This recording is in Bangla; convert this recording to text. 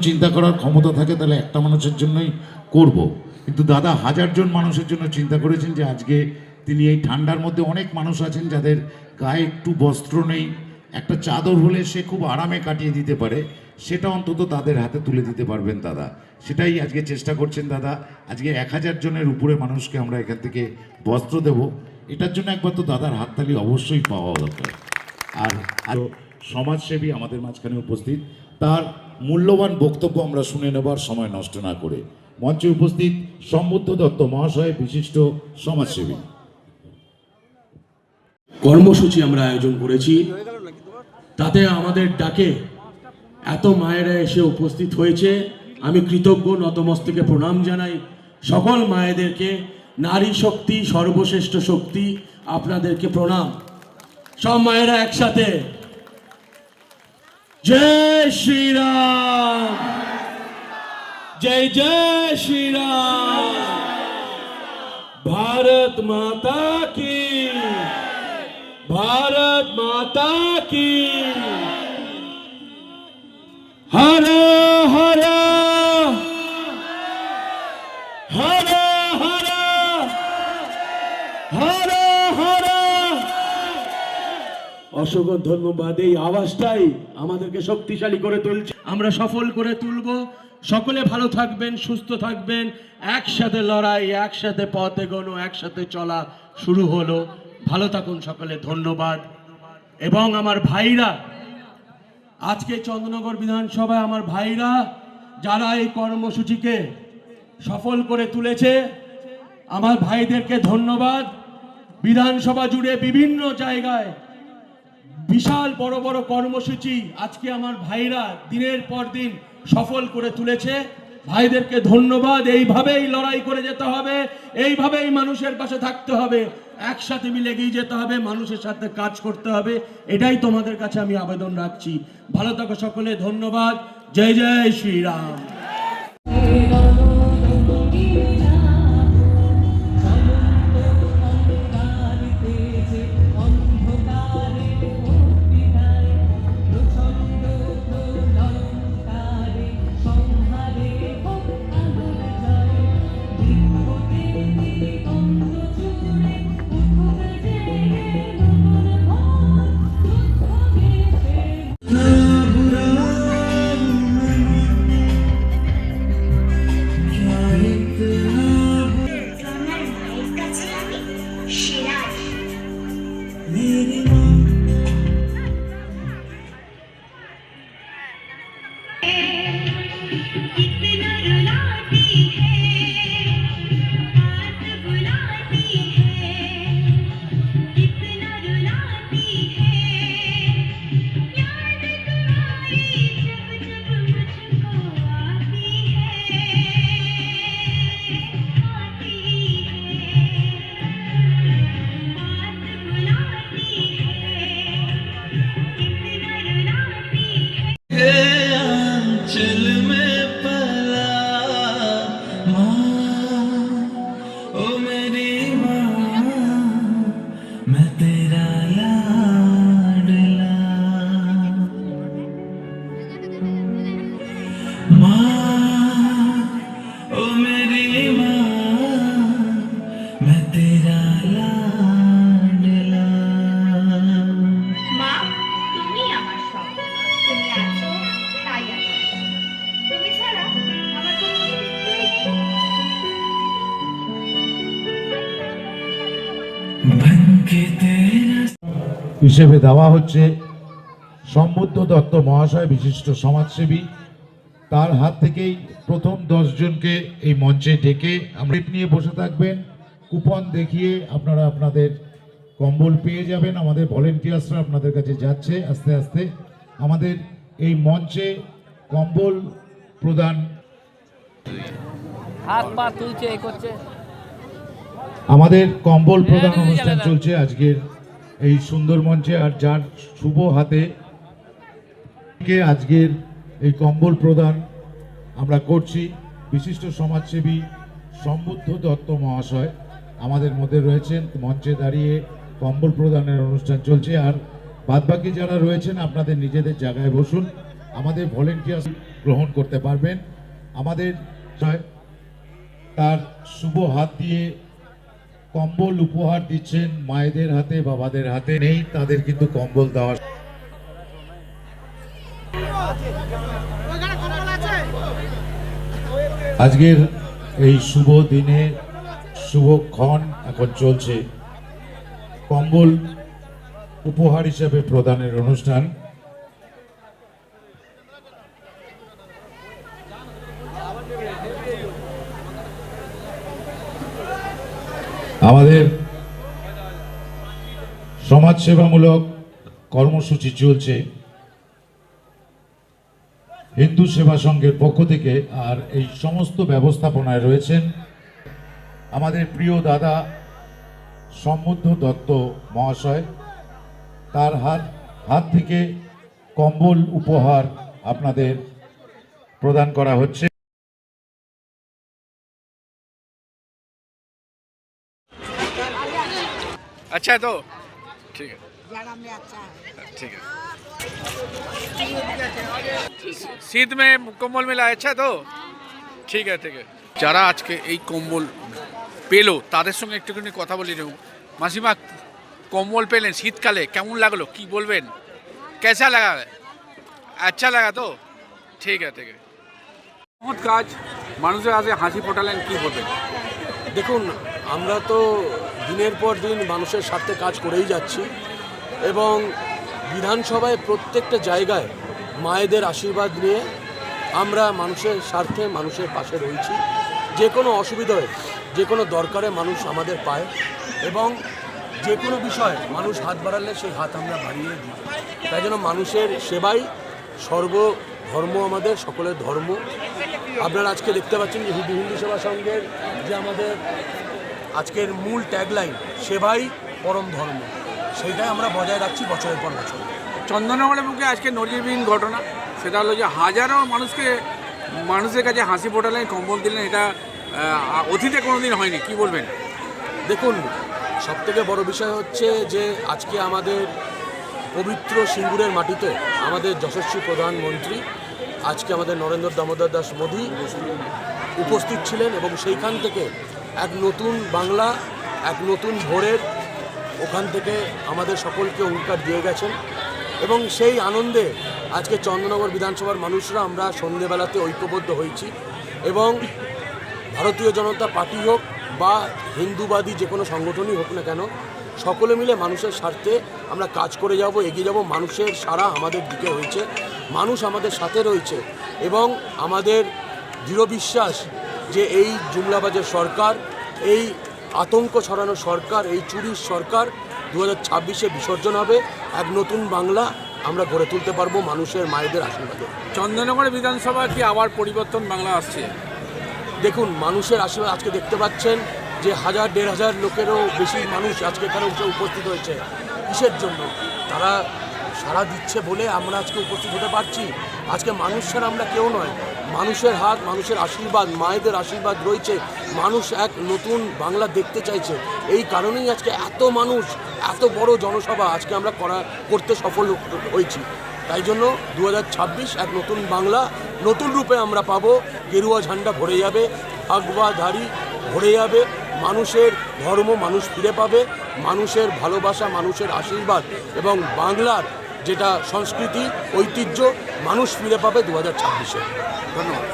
চিন্তা করার ক্ষমতা থাকে তাহলে একটা মানুষের জন্যই করব। কিন্তু দাদা 1000 জন মানুষের জন্য চিন্তা করেছেন যে আজকে তিনি এই ঠান্ডার মধ্যে অনেক মানুষ আছেন যাদের গায়ে একটু বস্ত্র নেই, একটা চাদর হলে সে খুব আরামে কাটিয়ে দিতে পারে, সেটা অন্তত তাদের হাতে তুলে দিতে পারবেন দাদা। সেটাই আজকে চেষ্টা করছেন দাদা। আজকে 1000 জনের উপরে মানুষকে আমরা এখান থেকে বস্ত্র দেব, এটার জন্য একবার তো দাদার হাততালি অবশ্যই পাওয়া দরকার। আর আরও সমাজসেবী আমাদের মাঝখানে উপস্থিত, তার মূল্যবান বক্তব্য আমরা শুনে নেবার সময় নষ্ট না করে মঞ্চে উপস্থিত সমবুদ্ধ দত্ত মহাশয়, বিশিষ্ট সমাজসেবী। কর্মসূচি আমরা আয়োজন করেছি, তাতে আমাদের ডাকে এত মায়েরা এসে উপস্থিত হয়েছে। আমি কৃতজ্ঞ, নতমস্তকে প্রণাম জানাই সকল মায়েদেরকে। নারী শক্তি সর্বশ্রেষ্ঠ শক্তি, আপনাদেরকে প্রণাম। সব মায়েরা একসাথে জয় শ্রীরাম, জয় জয় শ্রীরাম, ভারত মাতা কি, भारत माता की, हर हर हर हर हर हर। অসংখ্য ধন্যবাদ। এই আওয়াজটাই আমাদেরকে শক্তিশালী করে তুলছে, আমরা সফল করে তুলব। সকলে ভালো থাকবেন, সুস্থ থাকবেন, একসাথে লড়াই, একসাথে পথ এগোনো, একসাথে চলা শুরু হলো। ভালো থাকুন সকলে, ধন্যবাদ। এবং আমার ভাইরা, আজকে চন্দ্রনগর বিধানসভায় আমার ভাইরা যারা এই কর্মসূচিকে সফল করে তুলেছে, আমার ভাইদেরকে ধন্যবাদ। বিধানসভা জুড়ে বিভিন্ন জায়গায় বিশাল বড় বড় কর্মসূচি আজকে আমার ভাইরা দিনের পর দিন সফল করে তুলেছে। ভাইদেরকে ধন্যবাদ। এইভাবেই লড়াই করে যেতে হবে, এইভাবেই মানুষের পাশে থাকতে হবে, একসাথে মিলে এগিয়ে যেতে হবে, মানুষের সাথে কাজ করতে হবে। এটাই তোমাদের কাছে আমি আবেদন রাখছি। ভালো থাকো সকলে, ধন্যবাদ। জয় জয় শ্রীরাম। হিসেবে দেওয়া হচ্ছে সমবুদ্ধ দত্ত মহাশয়, বিশিষ্ট সমাজসেবী। তার হাত থেকেই প্রথম 10 জনকে এই মঞ্চে ডেকে আমরা নিয়ে বসে থাকবেন। কুপন দেখিয়ে আপনারা আপনাদের কম্বল পেয়ে যাবেন। আমাদের ভলেন্টিয়ার্সরা আপনাদের কাছে যাচ্ছে আস্তে আস্তে। আমাদের এই মঞ্চে কম্বল প্রদান, হাত পা তুলছে, এই করছে, আমাদের কম্বল প্রদান অনুষ্ঠান চলছে আজকের এই সুন্দর মঞ্চে। আর যার শুভ হাতে আজকের এই কম্বল প্রদান আমরা করছি, বিশিষ্ট সমাজসেবী সমবুদ্ধ দত্ত মহাশয় আমাদের মধ্যে রয়েছেন। মঞ্চে দাঁড়িয়ে কম্বল প্রদানের অনুষ্ঠান চলছে। আর বাদবাকি যারা রয়েছেন আপনাদের নিজেদের জায়গায় বসুন। আমাদের ভলেন্টিয়ার গ্রহণ করতে পারবেন। আমাদের তার শুভ হাত দিয়ে কম্বল উপহার দিচ্ছেন মায়েদের হাতে, বাবাদের হাতে নেই তাদের কিন্তু কম্বল দেওয়া। আজকের এই শুভ দিনে শুভক্ষণ এখন চলছে কম্বল উপহার হিসেবে প্রদানের অনুষ্ঠান। আমাদের সমাজসেবামূলক কর্মসূচি চলছে হিন্দু সেবা সংঘের পক্ষ থেকে, আর এই সমস্ত ব্যবস্থাপনায় রয়েছেন আমাদের প্রিয় দাদা সমুদ্ধ দত্ত মহাশয়। তার হাত থেকে কম্বল উপহার আপনাদের প্রদান করা হচ্ছে। अच्छा है तो ठीक है, ठीक है। শীত में কম্বল মেলা अच्छा তো ঠিক আছে, ঠিক আছে। যারা আজকে এই কম্বল পেলো তাদের সঙ্গে একটুখানি কথা বলি নেব। মাসিমা, কম্বল পেলেন শীতকালে, কেমন লাগলো কি বলবেন? कैसा लगा? अच्छा लगा তো? ঠিক আছে, ঠিক আছে। মহৎ কাজ, মানুষের কাছে হাসি ফোটালেন, কি বলবেন? দেখুন, আমরা তো দিনের পর দিন মানুষের স্বার্থে কাজ করেই যাচ্ছি এবং বিধানসভায় প্রত্যেকটা জায়গায় মায়েদের আশীর্বাদ নিয়ে আমরা মানুষের স্বার্থে মানুষের পাশে রয়েছি। যে কোনো অসুবিধায়, যে কোনো দরকারে মানুষ আমাদের পায় এবং যে কোনো বিষয়ে মানুষ হাত বাড়ালে সেই হাত আমরা বাড়িয়ে দিই। তাই জন্য মানুষের সেবাই সর্বধর্ম, আমাদের সকলের ধর্ম। আপনারা আজকে দেখতে পাচ্ছেন যে হিন্দু সেবা সংঘের যে আমাদের আজকের মূল ট্যাগলাইন সেবাই পরম ধর্ম, সেইটাই আমরা বজায় রাখছি বছরের পর বছর। চন্দননগরের বুকে আজকে নজিরবিহীন ঘটনা, সেটা হলো যে হাজারো মানুষের কাছে হাসি ফোটালেন, কম্বল দিলেন। এটা অতীতে কোনোদিন হয়নি, কি বলবেন? দেখুন, সবথেকে বড় বিষয় হচ্ছে যে আজকে আমাদের পবিত্র সিঙ্গুরের মাটিতে আমাদের যশস্বী প্রধানমন্ত্রী আজকে আমাদের নরেন্দ্র দামোদর দাস মোদী উপস্থিত ছিলেন এবং সেইখান থেকে এক নতুন বাংলা, এক নতুন ভোরের ওখান থেকে আমাদের সকলকে অঙ্গীকার দিয়ে গেছেন এবং সেই আনন্দে আজকে চন্দননগর বিধানসভার মানুষরা আমরা সন্ধেবেলাতে ঐক্যবদ্ধ হয়েছি এবং ভারতীয় জনতা পার্টি হোক বা হিন্দুবাদী যে কোনো সংগঠনই হোক না কেন, সকলে মিলে মানুষের স্বার্থে আমরা কাজ করে যাব, এগিয়ে যাব। মানুষের সারা আমাদের দিকে রয়েছে, মানুষ আমাদের সাথে রয়েছে এবং আমাদের দৃঢ় বিশ্বাস যে এই জুমলাবাজের সরকার, এই আতঙ্ক ছড়ানো সরকার, এই চুরির সরকার 2026-এ বিসর্জন হবে। এক নতুন বাংলা আমরা গড়ে তুলতে পারবো মানুষের মায়েদের আশীর্বাদে। চন্দননগর বিধানসভা কি আবার পরিবর্তন বাংলা আসছে? দেখুন, মানুষের আশীর্বাদ আজকে দেখতে পাচ্ছেন যে 1000-1500 লোকেরও বেশি মানুষ আজকে এখানে উপস্থিত হয়েছে। কিসের জন্য? তারা সাড়া দিচ্ছে বলে আমরা আজকে উপস্থিত হতে পারছি। আজকে মানুষ ছাড়া আমরা কেউ নয়। মানুষের হাত, মানুষের আশীর্বাদ, মায়েদের আশীর্বাদ রয়েছে। মানুষ এক নতুন বাংলা দেখতে চাইছে। এই কারণেই আজকে এত মানুষ, এত বড় জনসভা আজকে আমরা করতে সফল হয়েছি। তাই জন্য 2026 এক নতুন বাংলা নতুন রূপে আমরা পাবো। গেরুয়া ঝান্ডা ভরে যাবে, ভাগবাধারী ভরে যাবে, মানুষের ধর্ম মানুষ ফিরে পাবে, মানুষের ভালোবাসা, মানুষের আশীর্বাদ এবং বাংলার যেটা সংস্কৃতি, ঐতিহ্য মানুষ ফিরে পাবে 2026-এ। ধন্যবাদ।